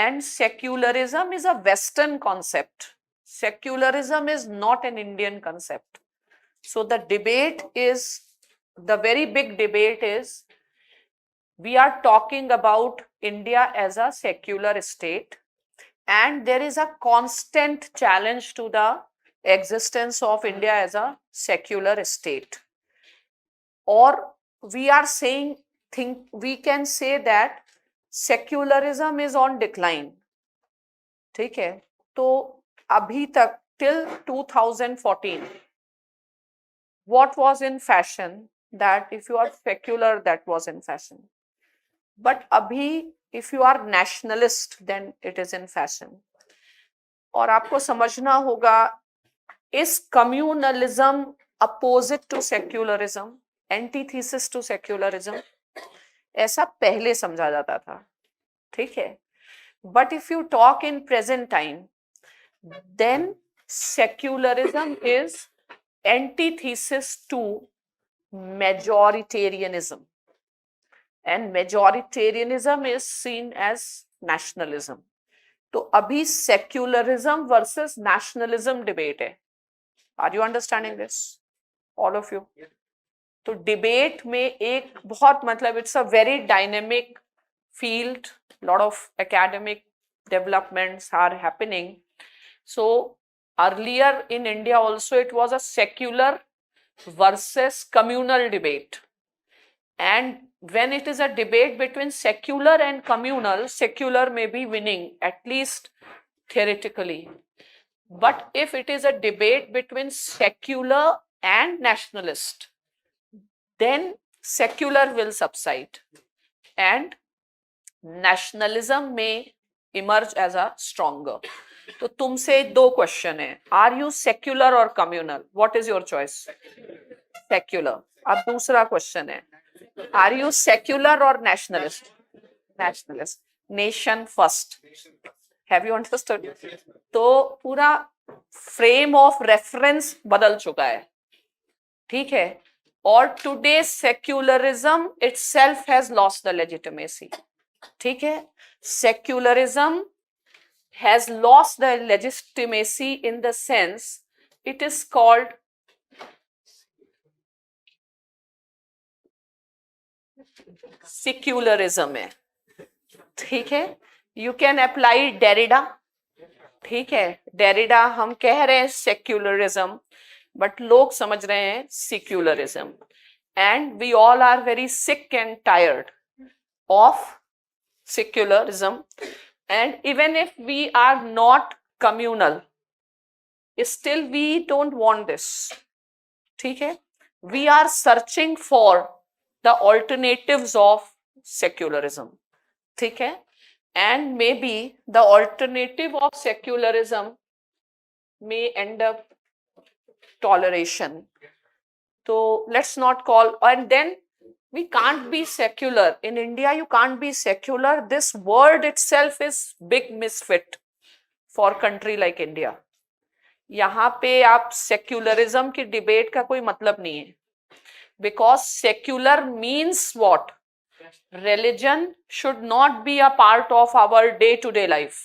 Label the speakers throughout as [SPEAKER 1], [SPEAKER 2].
[SPEAKER 1] and secularism is a Western concept. Secularism is not an Indian concept. So the debate is, the very big debate is, we are talking about India as a secular state, and there is a constant challenge to the existence of India as a secular state. Or we are saying, we can say that secularism is on decline. ठीक है, तो अभी तक till 2014 what was in fashion, that if you are secular, that was in fashion. But abhi if you are nationalist, then it is in fashion. और आपको समझना होगा, is communalism opposite to secularism, antithesis to secularism? ऐसा पहले समझा जाता था, ठीक है. But if you talk in present time, then secularism is antithesis to majoritarianism, and majoritarianism is seen as nationalism. तो अभी secularism versus nationalism debate है. Are you understanding this, all of you? तो debate में एक बहुत मतलब it's a very dynamic field, lot of academic developments are happening. So earlier in India also it was a secular versus communal debate, and when it is a debate between secular and communal, secular may be winning, at least theoretically. But if it is a debate between secular and nationalist, then secular will subside and nationalism may emerge as a stronger. तो तुमसे दो question है, are you secular और communal? What is your choice? Secular. अब दूसरा question है, are you secular और nationalist? Nationalist. Nation first. Have you understood? तो पूरा फ्रेम ऑफ रेफरेंस बदल चुका है, ठीक है. और today secularism itself has lost the legitimacy, ठीक है. Secularism has lost the legitimacy in the sense it is called secularism है, ठीक है. You can apply Derrida, ठीक है. Derrida हम कह रहे हैं secularism, but लोग समझ रहे हैं secularism, and we all are very sick and tired of secularism. And even if we are not communal, still we don't want this, ठीक है. We are searching for the alternatives of secularism, ठीक है. And maybe the alternative of secularism may end up toleration. So let's not call, and then we can't be secular. In India, you can't be secular. This word itself is big misfit for country like India. यहाँ पे आप secularism की debate का कोई मतलब नहीं है. Because secular means what? Religion should not be a part of our day-to-day life.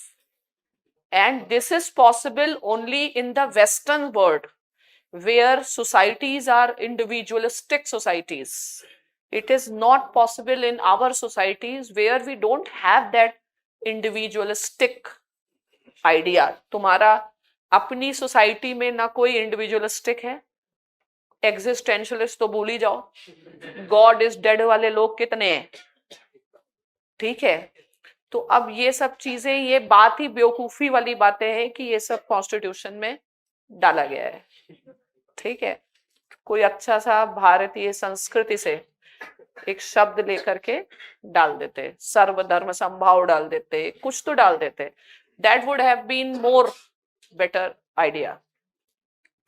[SPEAKER 1] And this is possible only in the Western world, where societies are individualistic societies. It is not possible in our societies where we don't have that individualistic idea. तुम्हारा अपनी society में ना कोई individualistic है. Existentialist तो भूल ही जाओ. God is dead वाले लोग कितने हैं, ठीक है. तो अब ये सब चीजें, ये बात ही बेवकूफी वाली बातें हैं कि ये सब कॉन्स्टिट्यूशन में डाला गया है, ठीक है. कोई अच्छा सा भारतीय संस्कृति से एक शब्द लेकर के डाल देते, सर्वधर्म संभाव डाल देते, कुछ तो डाल देते. That would have been more better idea,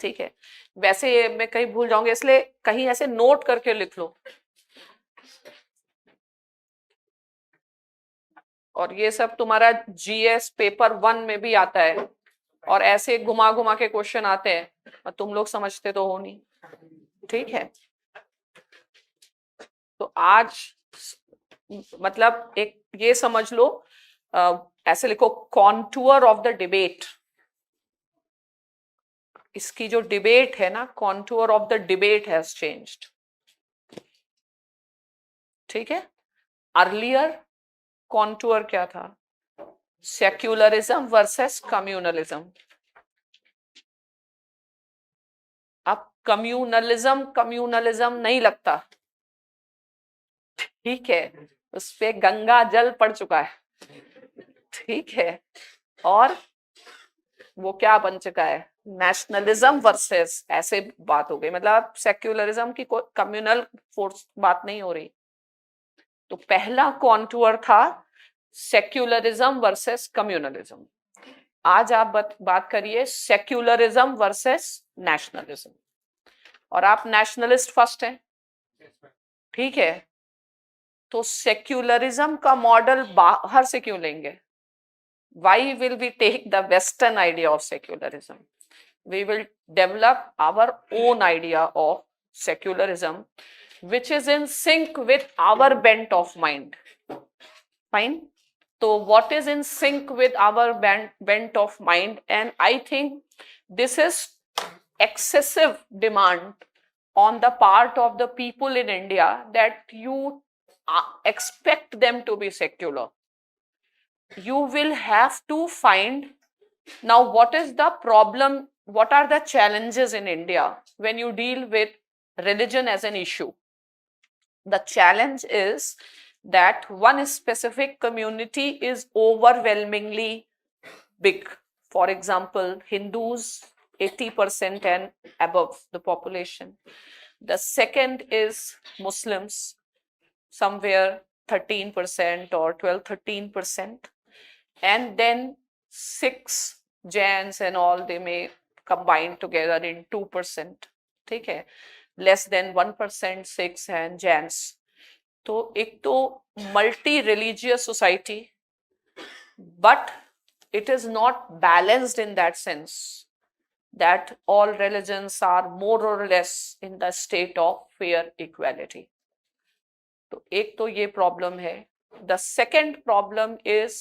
[SPEAKER 1] ठीक है. वैसे मैं कहीं भूल जाऊंगी, इसलिए कहीं ऐसे नोट करके लिख लो. और ये सब तुम्हारा जीएस पेपर 1 में भी आता है, और ऐसे घुमा घुमा के क्वेश्चन आते हैं, और तुम लोग समझते तो हो नहीं, ठीक है. तो आज मतलब एक ये समझ लो, ऐसे लिखो, कॉन्टूर ऑफ द डिबेट, इसकी जो डिबेट है ना, contour of the debate has changed, ठीक है। अर्लियर कॉन्टूर क्या था, सेक्युलरिज्म वर्सेस कम्युनलिज्म। अब कम्युनलिज्म नहीं लगता, ठीक है, उस पे गंगा जल पड़ चुका है, ठीक है, और वो क्या बन चुका है, नेशनलिज्म वर्सेस, ऐसे बात हो गई, मतलब सेक्युलरिज्म की कोई कम्युनल फोर्स बात नहीं हो रही। तो पहला कॉन्टूर था सेक्युलरिज्म वर्सेस कम्युनलिज्म। आज आप बात करिए सेक्युलरिज्म वर्सेस नेशनलिज्म, और आप नेशनलिस्ट फर्स्ट हैं, ठीक है। तो सेक्युलरिज्म का मॉडल बाहर से क्यों लेंगे? Why will we take the Western idea of secularism? We will develop our own idea of secularism, which is in sync with our bent of mind. Fine. So what is in sync with our bent of mind? And I think this is excessive demand on the part of the people in India, that you expect them to be secular. You will have to find, now what is the problem, what are the challenges in India when you deal with religion as an issue? The challenge is that one specific community is overwhelmingly big. For example, Hindus, 80% and above the population. The second is Muslims, somewhere 13% or 12-13%. And then 6 Jains and all, they may combine together in 2%, ठीक है, less than 1% Sikhs and Jains. तो एक तो multi religious society, but it is not balanced in that sense that all religions are more or less in the state of fair equality. तो एक तो ये problem है. The second problem is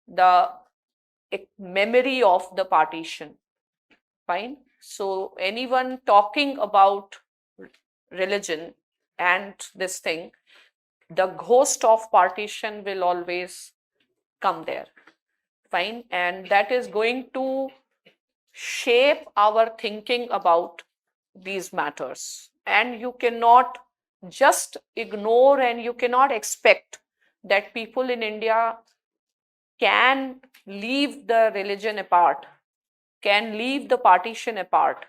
[SPEAKER 1] the memory of the partition. Fine. So anyone talking about religion and this thing, the ghost of partition will always come there. Fine. And that is going to shape our thinking about these matters. And you cannot just ignore, and you cannot expect that people in India can leave the religion apart, can leave the partition apart.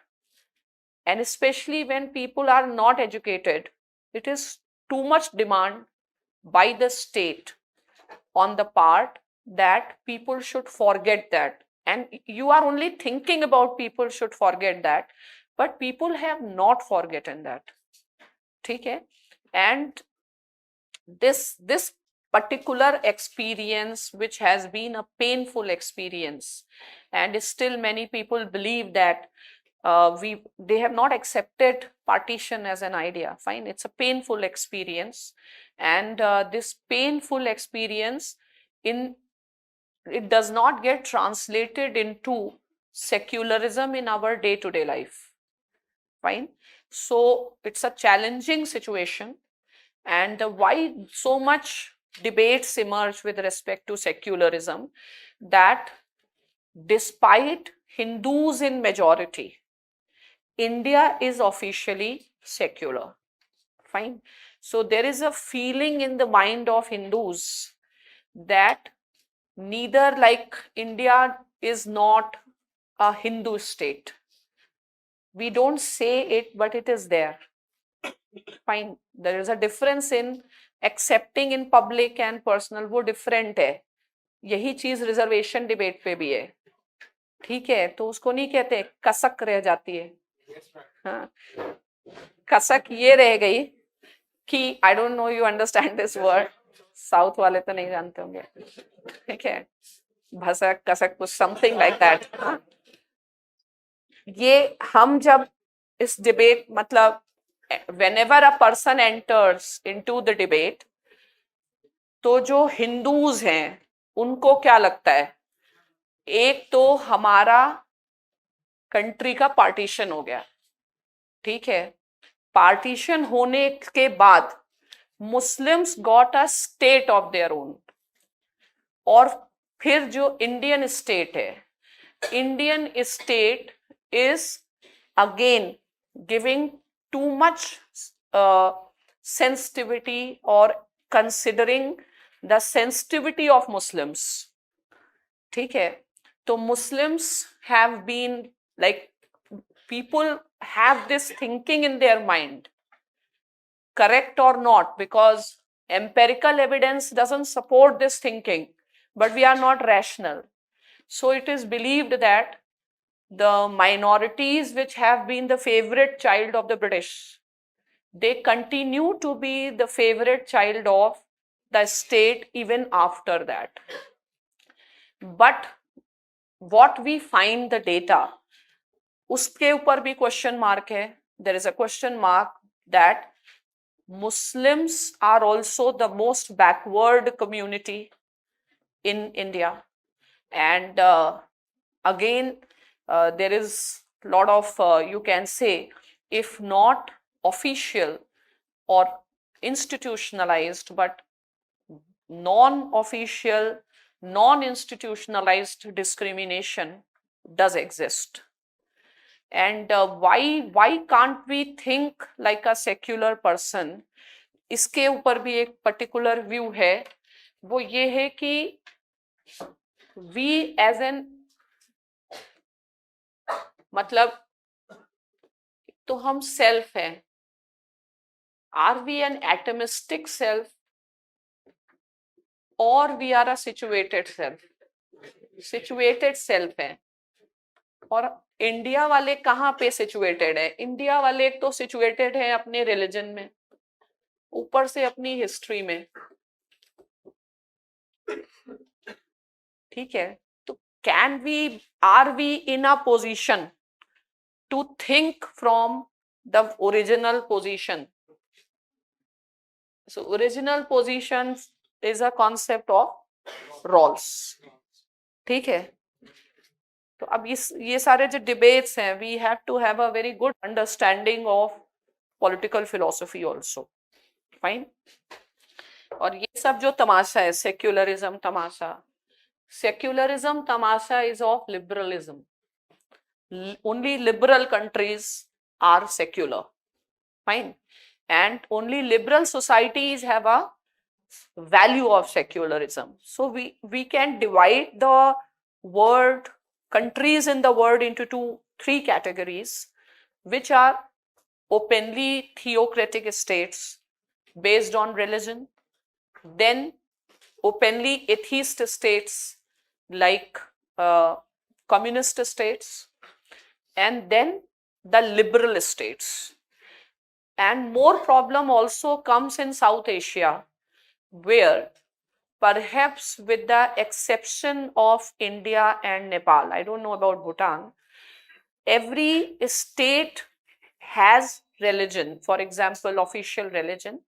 [SPEAKER 1] And especially when people are not educated, it is too much demand by the state on the part that people should forget that. And you are only thinking about people should forget that, but people have not forgotten that. Okay? And this particular experience, which has been a painful experience, and still many people believe that they have not accepted partition as an idea. Fine, it's a painful experience, and this painful experience, it does not get translated into secularism in our day-to-day life. Fine, so it's a challenging situation. And why so much debates emerge with respect to secularism, that despite Hindus in majority, India is officially secular. Fine. So there is a feeling in the mind of Hindus that neither, like, India is not a Hindu state. We don't say it, but it is there. Fine. There is a difference in accepting in public and personal, वो different है. यही चीज reservation debate पे भी है, ठीक है. तो उसको नहीं कहते, कसक रह जाती है. हाँ, कसक ये रह गई कि I don't know you understand this word, south वाले तो नहीं जानते होंगे, ठीक है. भसक कसक कुछ समथिंग लाइक दैट. ये हम जब इस डिबेट, मतलब whenever a person enters into the debate, तो जो हिंदूज हैं उनको क्या लगता है, एक तो हमारा कंट्री का पार्टीशन हो गया, ठीक है, पार्टीशन होने के बाद Muslims got a state of their own, और फिर जो इंडियन स्टेट है, Indian state is again giving too much sensitivity or considering the sensitivity of Muslims, ठीक है, तो Muslims have been like, people have this thinking in their mind, correct or not, because empirical evidence doesn't support this thinking, but we are not rational. So it is believed that the minorities which have been the favorite child of the British, they continue to be the favorite child of the state even after that. But what we find the data, उसके ऊपर भी question mark है. There is a question mark that Muslims are also the most backward community in India, and again there is a lot of you can say, if not official or institutionalized, but non-official, non-institutionalized discrimination does exist. And why can't we think like a secular person? इसके ऊपर भी एक particular view है, वो ये है कि we as an, मतलब तो हम सेल्फ हैं, are we an atomistic self or we are a situated self? situated self है. और इंडिया वाले कहाँ पे सिचुएटेड है? इंडिया वाले तो सिचुएटेड है अपने रिलीजन में, ऊपर से अपनी हिस्ट्री में, ठीक है. तो can we, are we in a position to think from the original position? So original position is a concept of roles, ठीक है. तो अब ये सारे जो डिबेट्स हैं, we have to have a very good understanding of political philosophy also, fine. और ये सब जो तमाशा है, सेक्युलरिज्म तमाशा, सेक्युलरिज्म तमाशा is of liberalism. only liberal countries are secular, fine, and only liberal societies have a value of secularism. So we can divide the world, countries in the world, into three categories, which are openly theocratic states based on religion, then openly atheist states like communist states, and then the liberal states. And more problem also comes in South Asia, where perhaps with the exception of India and Nepal, I don't know about Bhutan, every state has religion. For example, official religion.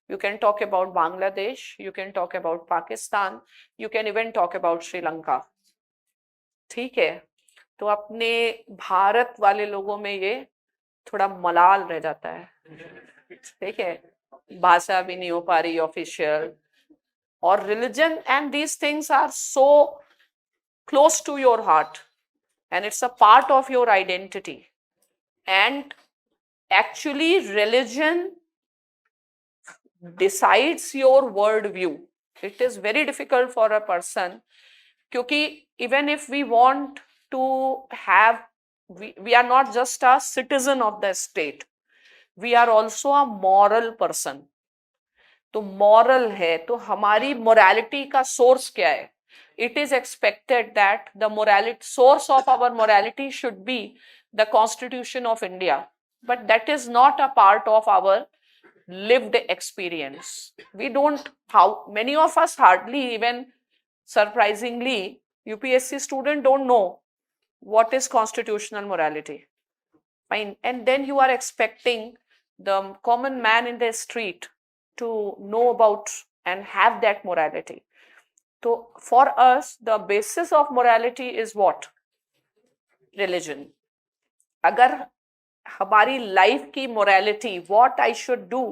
[SPEAKER 1] You can talk about Bangladesh, you can talk about Pakistan, you can even talk about Sri Lanka, ठीक है. तो अपने भारत वाले लोगों में ये थोड़ा मलाल रह जाता है, ठीक है, भाषा भी नहीं हो पा रही ऑफिशियल, और religion and these things are so close to your heart and it's a part of your identity. And actually religion decides your world view. It is very difficult for a person, क्योंकि even if we want to have, we are not just a citizen of the state, we are also a moral person. तो moral है, तो हमारी morality का source क्या है? It is expected that the morality, source of our morality should be the Constitution of India, but that is not a part of our lived experience. We don't, how many of us hardly even, surprisingly, UPSC student don't know what is constitutional morality, fine, and then you are expecting the common man in the street to know about and have that morality. तो for us the basis of morality is what? Religion. अगर हमारी life की morality, what I should do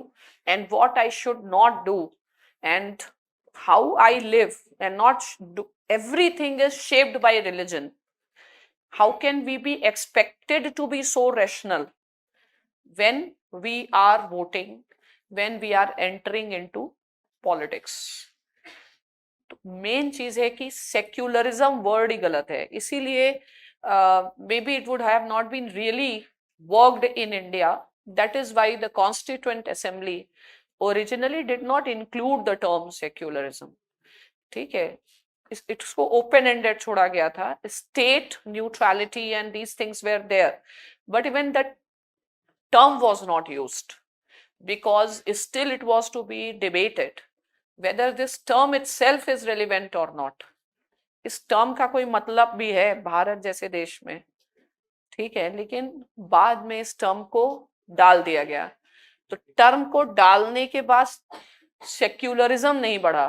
[SPEAKER 1] and what I should not do and how I live and not do, everything is shaped by religion. How can we be expected to be so rational when we are voting, when we are entering into politics? तो मेन चीज है कि secularism word ही गलत है, इसीलिए maybe it would have not been really worked in India. That is why the constituent assembly originally did not include the term secularism. ठीक है, इसको ओपन एंडेड छोड़ा गया था. State neutrality and these things were there, but even that term was not used because still it was to be debated whether this term itself is relevant or not. इस term का कोई मतलब भी है भारत जैसे देश में, ठीक है, लेकिन बाद में इस टर्म को डाल दिया गया. तो टर्म को डालने के बाद सेक्युलरिज्म नहीं बढ़ा,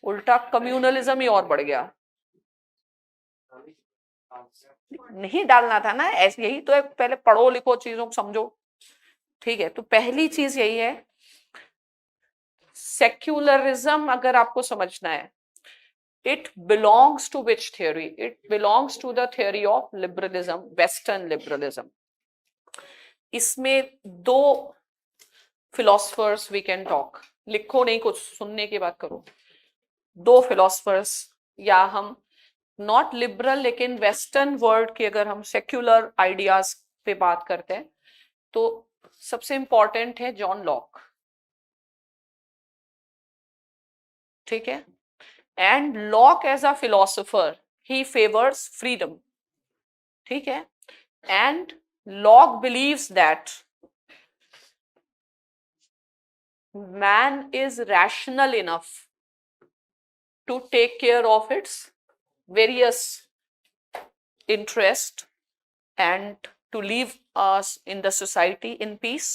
[SPEAKER 1] उल्टा कम्युनलिज्म ही और बढ़ गया. नहीं डालना था ना, ऐसे यही तो है, पहले पढ़ो लिखो चीजों को समझो. ठीक है, तो पहली चीज यही है, सेक्युलरिज्म अगर आपको समझना है, it belongs to which theory? It belongs to the theory of liberalism, western liberalism. इसमें दो philosophers we can talk. लिखो नहीं, कुछ सुनने की बात करो. दो philosophers, या हम नॉट लिबरल लेकिन वेस्टर्न वर्ल्ड की अगर हम सेक्युलर आइडियाज पे बात करते हैं, तो सबसे इंपॉर्टेंट है जॉन लॉक. ठीक है, and Locke as a philosopher, he favors freedom. ठीक है, and Locke believes that man is rational enough to take care of its various interests and to live us in the society in peace.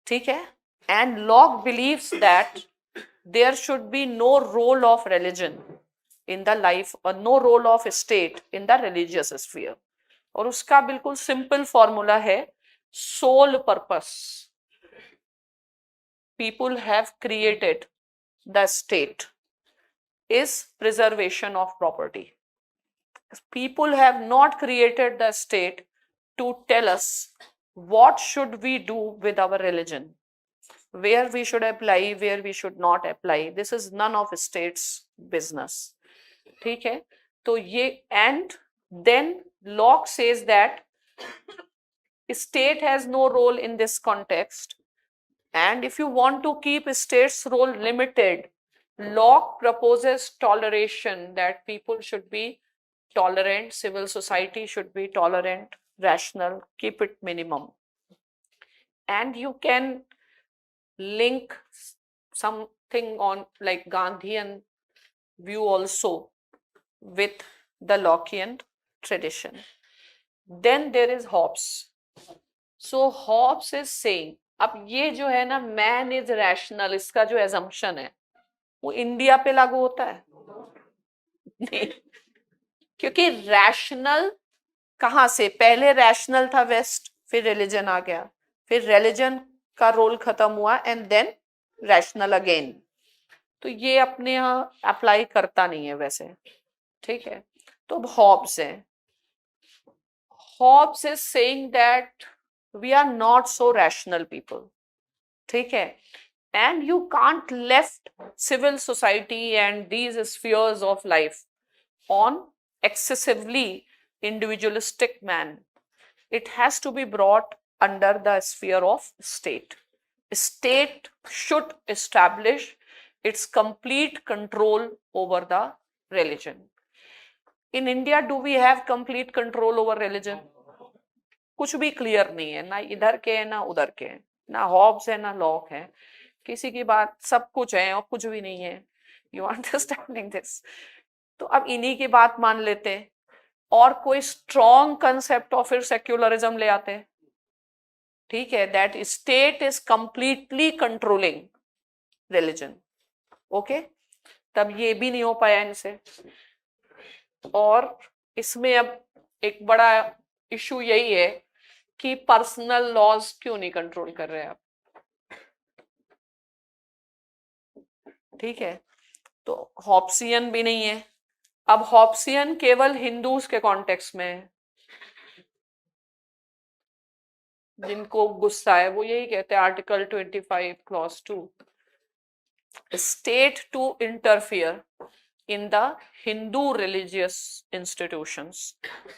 [SPEAKER 1] ठीक है, and Locke believes that there should be no role of religion in the life or no role of state in the religious sphere. और उसका बिल्कुल simple formula है, sole purpose people have created the state is preservation of property. People have not created the state to tell us what should we do with our religion, where we should apply, where we should not apply. This is none of state's business. ठीक है, तो ये, and then Locke says that state has no role in this context, and if you want to keep state's role limited, Locke proposes toleration, that people should be tolerant, civil society should be tolerant, rational, keep it minimum. And you can link something on like Gandhian view also with the Lockean tradition. Then there is Hobbes. So Hobbes is saying, अब ये जो है ना, man is rational, इसका जो assumption है वो India पे लागू होता है नहीं, क्योंकि रैशनल कहां से, पहले रैशनल था वेस्ट, फिर रिलीजन आ गया, फिर रिलीजन का रोल खत्म हुआ एंड देन रैशनल अगेन. तो ये अपने यहाँ अप्लाई करता नहीं है वैसे. ठीक है, तो हॉब्स है, Hobbes is saying that we are not so rational people. ठीक है, and you can't left civil society and these spheres of life on excessively individualistic man. It has to be brought under the sphere of state. State should establish its complete control over the religion. In India, do we have complete control over religion? कुछ भी clear नहीं है, ना इधर के है ना उधर के है, ना हॉब्स है ना लॉक है, किसी की बात सब कुछ है और कुछ भी नहीं है. You understanding this? तो अब इन्हीं की बात मान लेते हैं और कोई स्ट्रॉन्ग कंसेप्ट और फिर सेक्युलरिज्म ले आते हैं. ठीक है, that state is completely controlling religion. Okay, तब ये भी नहीं हो पाया इनसे। और इसमें अब एक बड़ा इशू यही है कि पर्सनल लॉज क्यों नहीं कंट्रोल कर रहे आप। ठीक है, तो हॉब्सियन भी नहीं है। अब हॉब्सियन केवल हिंदूज के कॉन्टेक्स्ट में है। जिनको गुस्सा है वो यही कहते हैं article 25 clause 2, state to interfere in the Hindu religious institutions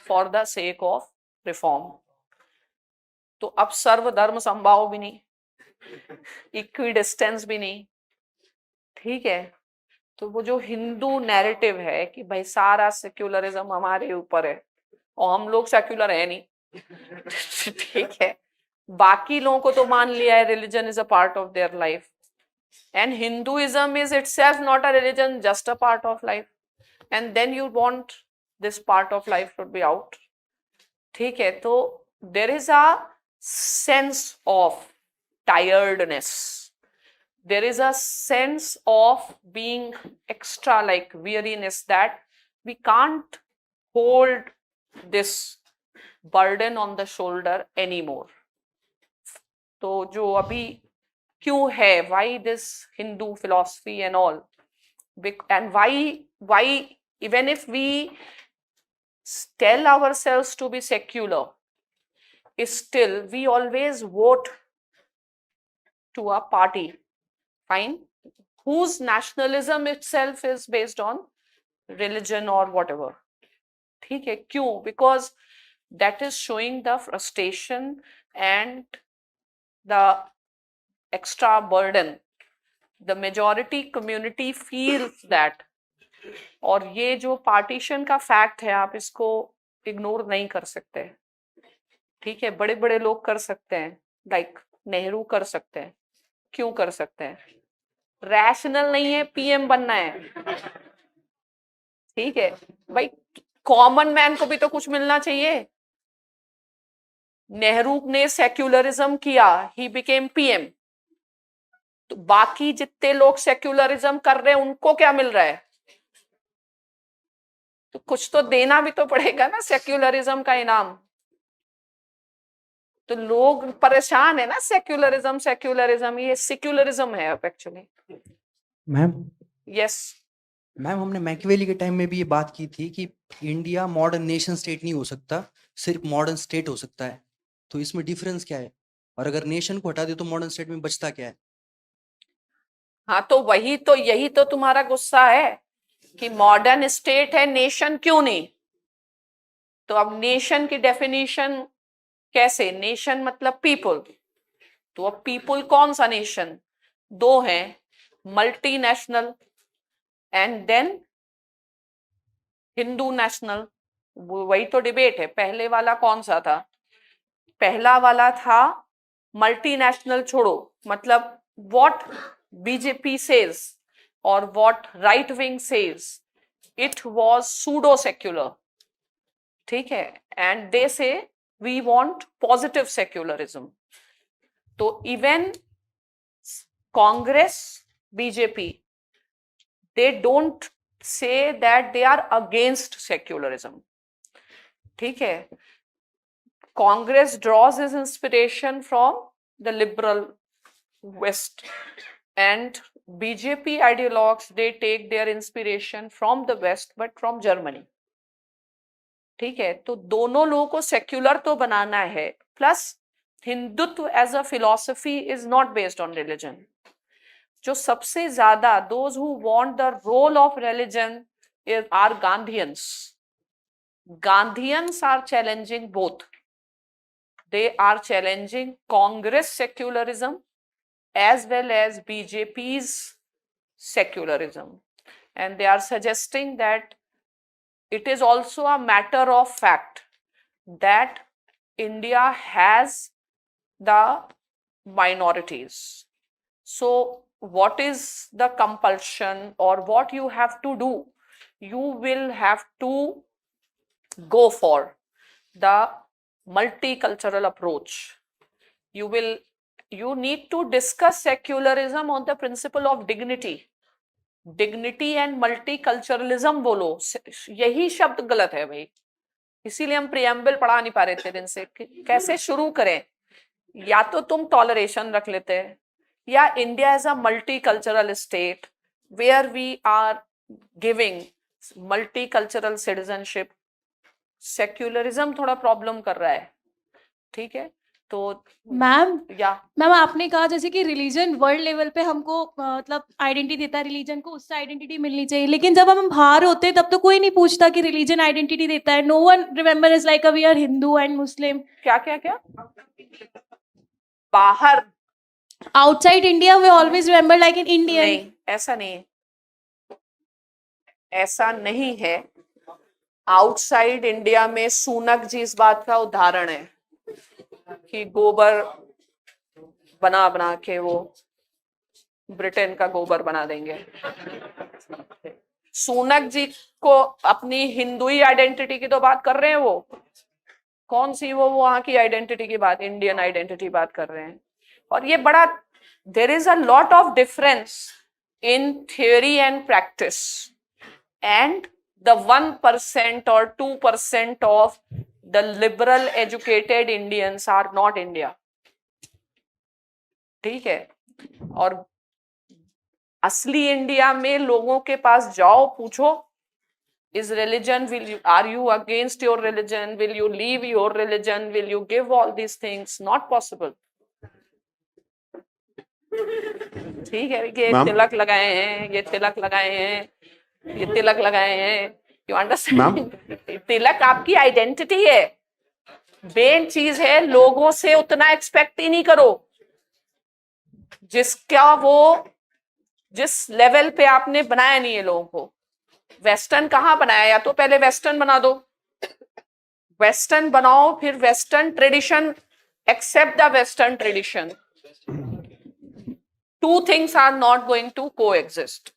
[SPEAKER 1] for the sake of reform। तो अब सर्वधर्म समभाव भी नहीं, इक्वी डिस्टेंस भी नहीं। ठीक है, तो वो जो हिंदू नैरेटिव है कि भाई सारा सेक्युलरिज्म हमारे ऊपर है और हम लोग सेक्युलर है नहीं। ठीक है, बाकी लोगों को तो मान लिया है religion is a part of their life, and Hinduism is itself not a religion, just a part of life, and then you want this part of life to be out। ठीक है, तो there is a sense of tiredness, there is a sense of being extra like weariness that we can't hold this burden on the shoulder anymore। तो जो अभी क्यों है, why this Hindu philosophy and all, and why even if we tell ourselves to be secular, still we always vote to a party, fine, whose nationalism itself is based on religion or whatever। ठीक है, क्यों? Because that is showing the frustration and the extra burden the majority community feels that। और ये जो partition का fact है आप इसको इग्नोर नहीं कर सकते। ठीक है, बड़े बड़े लोग कर सकते हैं, लाइक नेहरू कर सकते हैं। क्यों कर सकते हैं? रैशनल नहीं है, पीएम बनना है। ठीक है भाई, कॉमन मैन को भी तो कुछ मिलना चाहिए। नेहरू ने सेक्युलरिज्म किया, ही बिकेम पीएम, तो बाकी जितने लोग सेक्युलरिज्म कर रहे हैं उनको क्या मिल रहा है? तो कुछ तो देना भी तो पड़ेगा ना सेक्युलरिज्म का इनाम। तो लोग परेशान है ना, सेक्युलरिज्म सेक्युलरिज्म, ये सेक्युलरिज्म है अब एक्चुअली।
[SPEAKER 2] मैम
[SPEAKER 1] यस
[SPEAKER 2] मैम, हमने मैकियावेली के टाइम में भी ये बात की थी कि इंडिया मॉडर्न नेशन स्टेट नहीं हो सकता, सिर्फ मॉडर्न स्टेट हो सकता है। तो इसमें डिफरेंस क्या है? और अगर नेशन को हटा दे तो मॉडर्न स्टेट में बचता क्या है?
[SPEAKER 1] हाँ, तो वही तो, यही तो तुम्हारा गुस्सा है कि मॉडर्न स्टेट है, नेशन क्यों नहीं? तो अब नेशन की डेफिनेशन कैसे? नेशन मतलब पीपल, तो अब पीपल कौन सा नेशन? दो हैं, multinational and then Hindu national. वही तो डिबेट है, पहले वाला कौन सा था? पहला वाला था मल्टीनेशनल छोड़ो, मतलब व्हाट बीजेपी सेज और what right wing says, it was pseudo secular. ठीक है, एंड दे से वी वांट पॉजिटिव सेक्युलरिज्म। तो even Congress, BJP, they don't say that they are against secularism। ठीक है, Congress draws its inspiration from the liberal West, and BJP ideologues they take their inspiration from the West but from Germany। ठीक है, तो दोनों लोगों को secular तो बनाना है, plus Hindutva as a philosophy is not based on religion. जो सबसे ज्यादा those who want the role of religion are Gandhians। Gandhians are challenging both। They are challenging Congress secularism as well as BJP's secularism, and they are suggesting that it is also a matter of fact that India has the minorities। So what is the compulsion or what you have to do? You will have to go for the multicultural approach। You need to discuss secularism on the principle of dignity, dignity and multiculturalism बोलो, यही शब्द गलत है भाई। इसीलिए हम preamble पढ़ा नहीं पा रहे थे दिन से, कैसे शुरू करें। या तो तुम टॉलरेशन रख लेते, या India is a multicultural state where we are giving multicultural citizenship. Secularism थोड़ा प्रॉब्लम कर रहा है, ठीक है। तो
[SPEAKER 3] मैम
[SPEAKER 1] या
[SPEAKER 3] मैम आपने कहा जैसे कि रिलीजन वर्ल्ड लेवल पे हमको मतलब आइडेंटिटी देता है, रिलीजन को उससे आइडेंटिटी मिलनी चाहिए, लेकिन जब हम बाहर होते हैं तब तो कोई नहीं पूछता कि रिलीजन आइडेंटिटी देता है। No one remember is like we are Hindu and Muslim.
[SPEAKER 1] क्या क्या क्या बाहर
[SPEAKER 3] outside India we always remember like in Indian.
[SPEAKER 1] नहीं, ऐसा नहीं है, ऐसा नहीं है। आउटसाइड इंडिया में सूनक जी इस बात का उदाहरण है कि गोबर बना बना के वो ब्रिटेन का गोबर बना देंगे। सूनक जी को अपनी हिंदुई आइडेंटिटी की तो बात कर रहे हैं, वो कौन सी वो वहां की आइडेंटिटी की बात, इंडियन आइडेंटिटी बात कर रहे हैं। और ये बड़ा, there is a lot of difference in theory and practice, and the 1% or 2% of the liberal educated Indians are not India, ठीक है। और असली इंडिया में लोगों के पास जाओ, पूछो is religion, are you against your religion, will you leave your religion, will you give all these things, not possible, ठीक है। ये तिलक लगाए हैं, ये तिलक लगाए हैं, ये तिलक लगाए हैं, यू अंडरस्टैंड। तिलक आपकी आइडेंटिटी है। मेन चीज है लोगों से उतना एक्सपेक्ट ही नहीं करो जिसका वो जिस लेवल पे आपने बनाया नहीं है लोगों को। वेस्टर्न कहाँ बनाया, या तो पहले वेस्टर्न बना दो, वेस्टर्न बनाओ, फिर western tradition, except the western tradition. Two things are not going to coexist.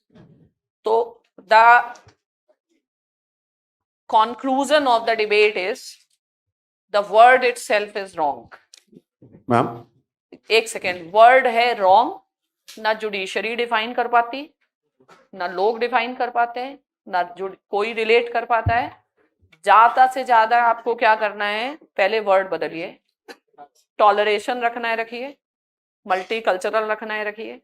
[SPEAKER 1] तो the conclusion of the debate is the word itself is wrong.
[SPEAKER 2] Ma'am
[SPEAKER 1] एक सेकेंड, वर्ड है wrong, ना जुडिशरी डिफाइन कर पाती, ना लोग डिफाइन कर पाते हैं, ना कोई रिलेट कर पाता है। ज्यादा से ज्यादा आपको क्या करना है, पहले वर्ड बदलिए, टॉलरेशन रखना है रखिए, मल्टीकल्चरल रखना है रखिए,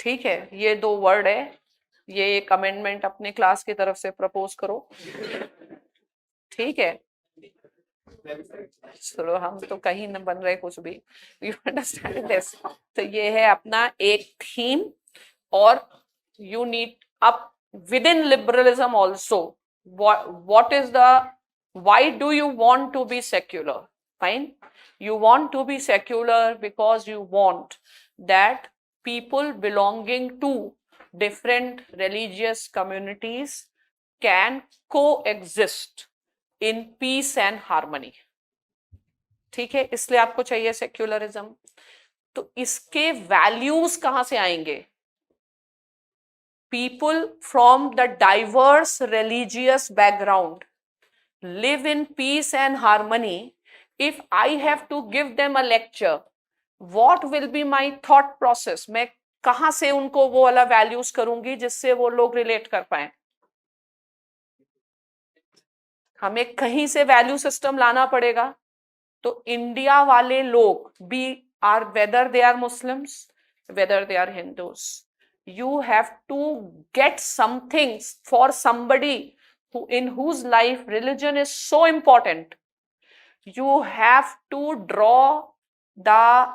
[SPEAKER 1] ठीक है। ये दो वर्ड है, ये एक अमेंडमेंट अपने क्लास की तरफ से प्रपोज करो, ठीक है। चलो हम तो कहीं न बन रहे कुछ भी, यू अंडरस्टैंड दिस। तो ये है अपना एक थीम, और you need up with in liberalism also, what is the, why do you want to be secular? Fine, you want to be secular because you want that people belonging to different religious communities can coexist in peace and harmony, ठीक है। इसलिए आपको चाहिए secularism. तो इसके values कहां से आएंगे? people from the diverse religious background live in peace and harmony. If I have to give them a lecture, what will be my thought process? मैं कहां से उनको वो वाला वैल्यूज करूंगी जिससे वो लोग रिलेट कर पाए? हमें कहीं से वैल्यू सिस्टम लाना पड़ेगा। तो इंडिया वाले लोग भी are, whether they are Muslims, whether they are Hindus, you have to get something for somebody who, in whose life religion is so important. You have to draw the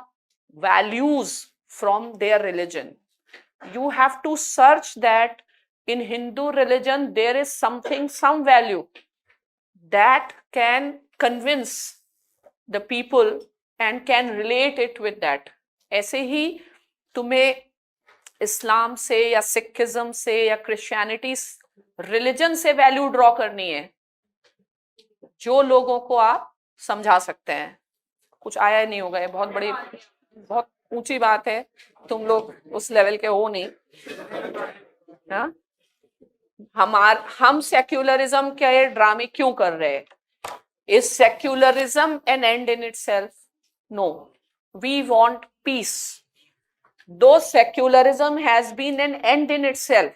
[SPEAKER 1] values from their religion. You have to search that in Hindu religion there is something, some value that can convince the people and can relate it with that. ऐसे ही तुम्हें इस्लाम से या Sikhism से या Christianity religion से value draw करनी है जो लोगों को आप समझा सकते हैं। कुछ आया नहीं होगा, ये बहुत बड़ी, बहुत ऊंची बात है, तुम लोग उस लेवल के हो नहीं। हाँ, हम सेक्युलरिज्म के ड्रामे क्यों कर रहे हैं? Is secularism an end in itself? No, we want peace. Though secularism has been an end in itself,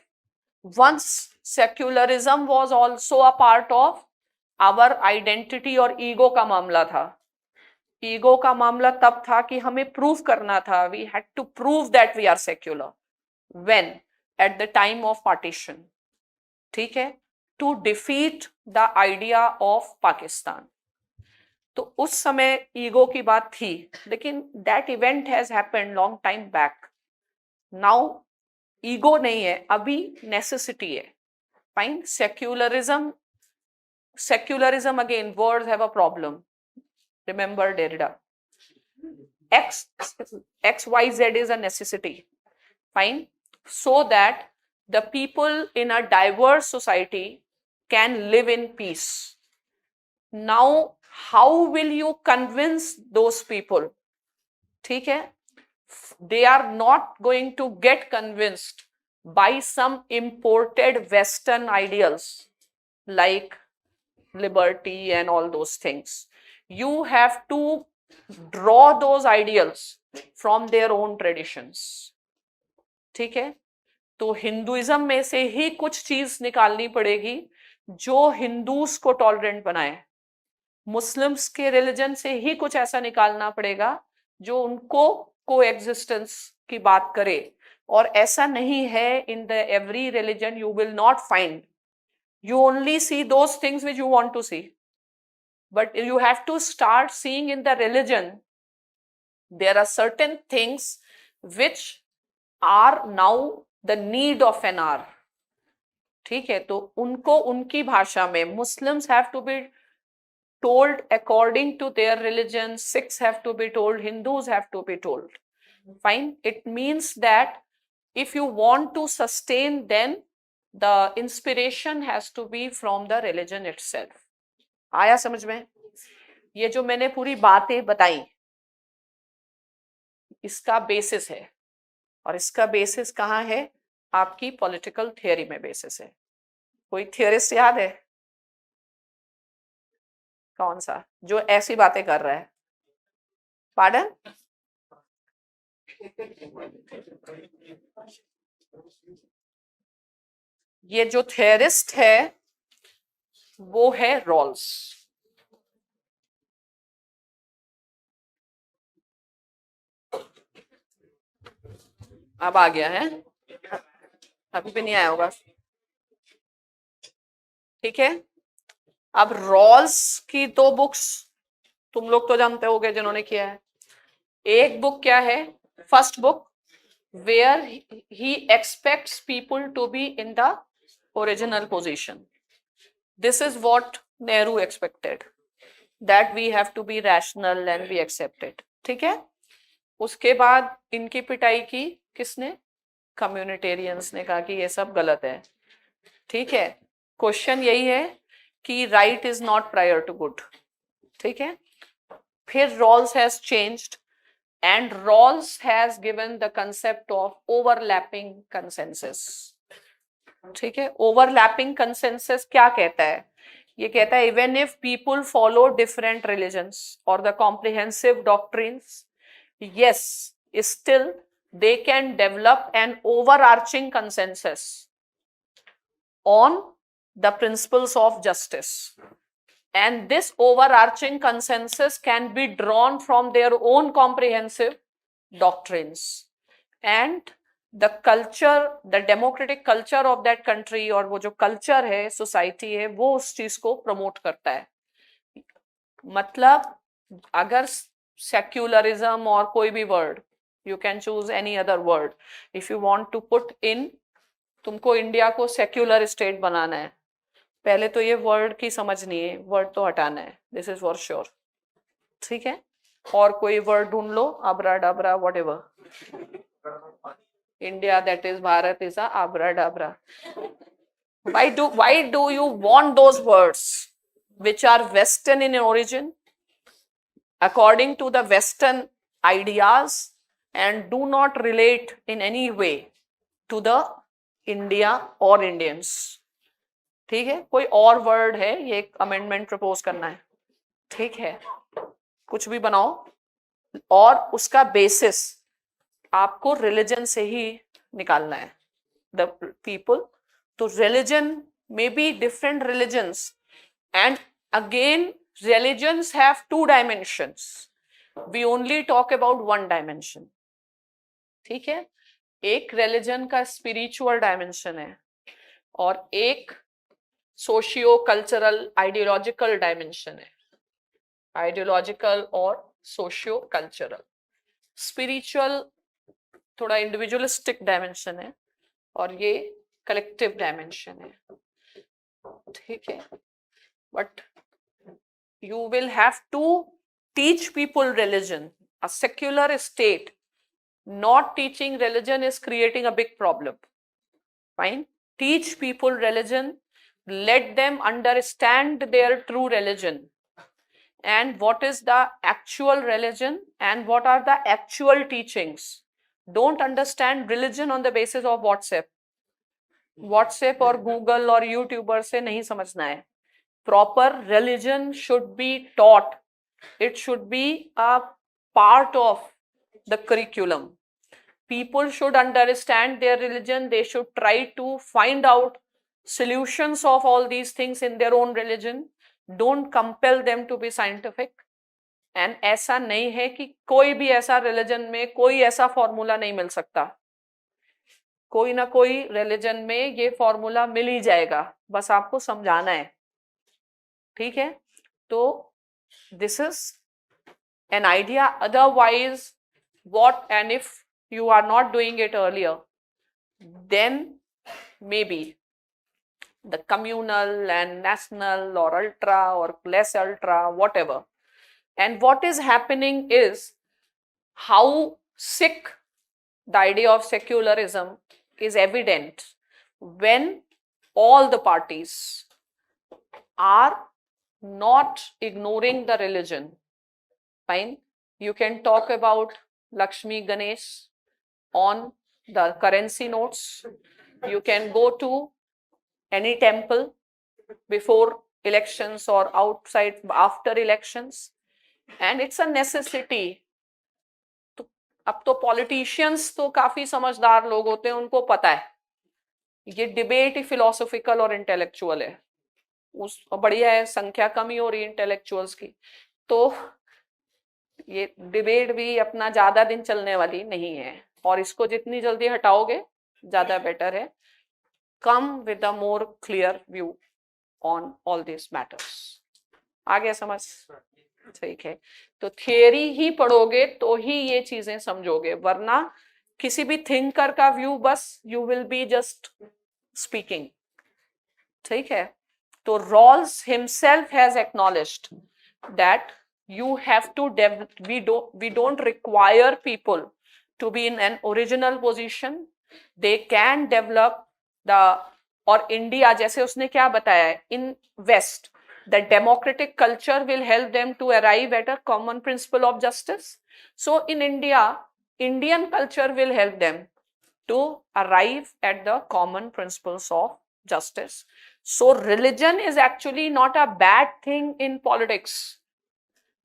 [SPEAKER 1] once secularism was also a part of our identity और ईगो का मामला था. ईगो का मामला तब था कि हमें प्रूव करना था, we had to prove that we are secular. When? At the time of partition. ठीक है, to defeat the idea of Pakistan. तो उस समय ईगो की बात थी, लेकिन that event has happened long time back. Now ego नहीं है, अभी नेसेसिटी है. Fine. Secularism again, words have a problem. Remember Derrida. XYZ is a necessity. Fine. So that the people in a diverse society can live in peace. Now, how will you convince those people? ठीक है? They are not going to get convinced by some imported Western ideals like liberty and all those things. You have to draw those ideals from their own traditions. ठीक है? तो Hinduism में से ही कुछ चीज निकालनी पड़ेगी जो हिंदूस को टॉलरेंट बनाए. मुस्लिम्स के रिलीजन से ही कुछ ऐसा निकालना पड़ेगा जो उनको कोएग्जिस्टेंस की बात करे. और ऐसा नहीं है. In the every religion you will not find. You only see those things which you want to see. But you have to start seeing in the religion, there are certain things which are now the need of an hour. ठीक है? तो उनको उनकी भाषा में, Muslims have to be told according to their religion, Sikhs have to be told, Hindus have to be told. Fine. It means that if you want to sustain, then the inspiration has to be from the religion itself. आया समझ में? ये जो मैंने पूरी बातें बताई, इसका बेसिस है. और इसका बेसिस कहाँ है? आपकी पॉलिटिकल थियोरी में बेसिस है. कोई थियोरिस्ट याद है? कौन सा जो ऐसी बातें कर रहा है? पार्डन? ये जो थियरिस्ट है वो है रॉल्स. अब आ गया है, अभी भी नहीं आया होगा. ठीक है. अब रॉल्स की 2 बुक्स तुम लोग तो जानते होगे जिन्होंने किया है. एक बुक क्या है? First book, where he expects people to be in the original position. This is what Nehru expected, that we have to be rational and we accept it. ठीक है. उसके बाद इनकी पिटाई की किसने? कम्युनिटेरियंस ने कहा कि ये सब गलत है. ठीक है. क्वेश्चन यही है कि right is not prior to good. ठीक है. फिर Rawls has changed and Rawls has given the concept of overlapping consensus. ठीक है. overlapping consensus क्या कहता है? ये कहता है even if people follow different religions or the comprehensive doctrines, yes, still they can develop an overarching consensus on the principles of justice. And this overarching consensus can be drawn from their own comprehensive doctrines. And the culture, the democratic culture of that country, और वो जो culture है, society है, वो उस चीज को promote करता है. मतलब अगर secularism और कोई भी word, you can choose any other word. If you want to put in, तुमको इंडिया को secular state बनाना है, पहले तो ये वर्ड की समझनी है, वर्ड तो हटाना है. This is for sure. ठीक है. और कोई वर्ड ढूंढ लो, अबरा डबरा whatever. India that is Bharat is अबरा डबरा. why do you want those words which are western in origin, according to the western ideas, and do not relate in any way to the India or Indians. ठीक है. कोई और word है, ये एक amendment propose करना है. ठीक है. कुछ भी बनाओ और उसका बेसिस आपको रिलीजन से ही निकालना है. द पीपल तो religion may be different religions, and again religions have two dimensions. We only talk about one dimension. ठीक है, एक religion का spiritual dimension है और एक सोशियो कल्चरल आइडियोलॉजिकल डायमेंशन है, आइडियोलॉजिकल और सोशियो कल्चरल. स्पिरिचुअल थोड़ा इंडिविजुअलिस्टिक डायमेंशन है और ये कलेक्टिव डायमेंशन है. ठीक है, but you will have to teach people religion. A secular state not teaching religion is creating a big problem. Fine, teach people religion, let them understand their true religion and what is the actual religion and what are the actual teachings. Don't understand religion on the basis of WhatsApp और Google और YouTuber से नहीं समझना है. Proper religion should be taught. It should be a part of the curriculum. People should understand their religion. They should try to find out solutions of all these things in their own religion. Don't compel them to be scientific. And ऐसा नहीं है कि कोई भी ऐसा religion में कोई ऐसा formula नहीं मिल सकता. कोई ना कोई religion में ये formula मिल ही जाएगा, बस आपको समझाना है. ठीक है, तो this is an idea. Otherwise, what and if you are not doing it earlier, then maybe the communal and national or ultra or less ultra, whatever. And what is happening is how sick the idea of secularism is evident when all the parties are not ignoring the religion. Fine, you can talk about Lakshmi Ganesh on the currency notes. You can go to any temple before elections or outside after elections, and it's a necessity. तो अब तो politicians तो काफी समझदार लोग होते हैं, उनको पता है ये डिबेट ही फिलोसॉफिकल और इंटेलेक्चुअल है. उस बढ़िया है, संख्या कम ही हो रही है इंटेलेक्चुअल्स की, तो ये डिबेट भी अपना ज्यादा दिन चलने वाली नहीं है और इसको जितनी जल्दी हटाओगे ज्यादा बेटर है. Come with a more clear view on all this matters. आ गया समझ? ठीक है, तो थियरी ही पढ़ोगे तो ही ये चीजें समझोगे, वरना किसी भी थिंकर का व्यू बस you will be just speaking. ठीक है, तो Rawls himself has acknowledged that you have to we don't require people to be in an original position. They can develop the, और इंडिया जैसे उसने क्या बताया है, in West the democratic culture will help them to arrive at a common principle of justice. So in India, Indian culture will help them to arrive at the common principles of justice. So religion is actually not a bad thing in politics.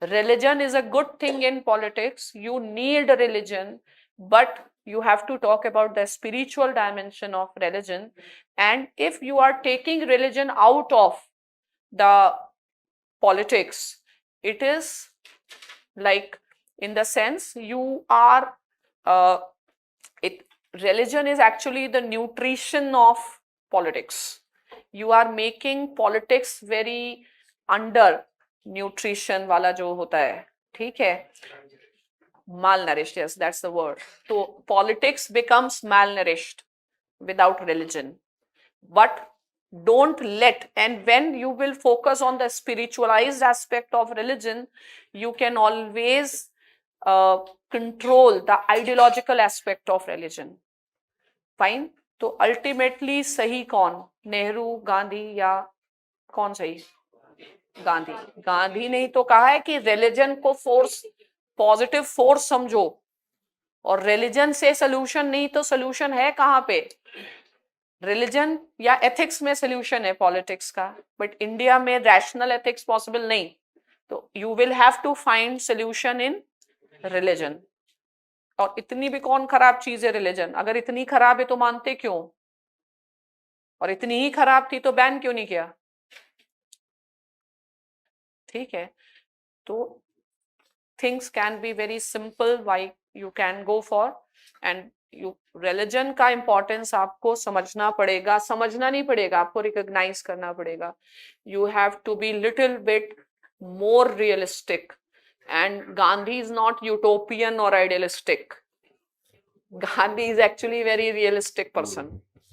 [SPEAKER 1] Religion is a good thing in politics. You need religion, but you have to talk about the spiritual dimension of religion. And if you are taking religion out of the politics, it is like, in the sense you are religion is actually the nutrition of politics. You are making politics very under nutrition वाला जो होता है. ठीक है, malnourished, yes, that's the word. So politics becomes malnourished without religion. But don't let, and when you will focus on the spiritualized aspect of religion, you can always control the ideological aspect of religion. Fine, तो ultimately सही कौन, नेहरू, गांधी या कौन सही? गांधी. गांधी ने तो कहा है कि रिलीजन को फोर्स, पॉजिटिव फोर्स समझो, और रिलीजन से सोल्यूशन नहीं तो सोल्यूशन है कहाँ पे? रिलीजन या एथिक्स में सोल्यूशन है पॉलिटिक्स का, बट इंडिया में रैशनल एथिक्स पॉसिबल नहीं, तो you will have to find solution in religion. और इतनी भी कौन खराब चीज है रिलीजन? अगर इतनी खराब है तो मानते क्यों? और इतनी ही खराब थी तो बैन क्यों नहीं किया? ठीक है, तो things can be very simple, why you can go for, and religion का इंपॉर्टेंस आपको समझना पड़ेगा, समझना नहीं पड़ेगा, आपको रिकॉग्नाइज करना पड़ेगा. You have to be little bit more realistic, and Gandhi is not utopian or idealistic. Gandhi is actually very realistic person.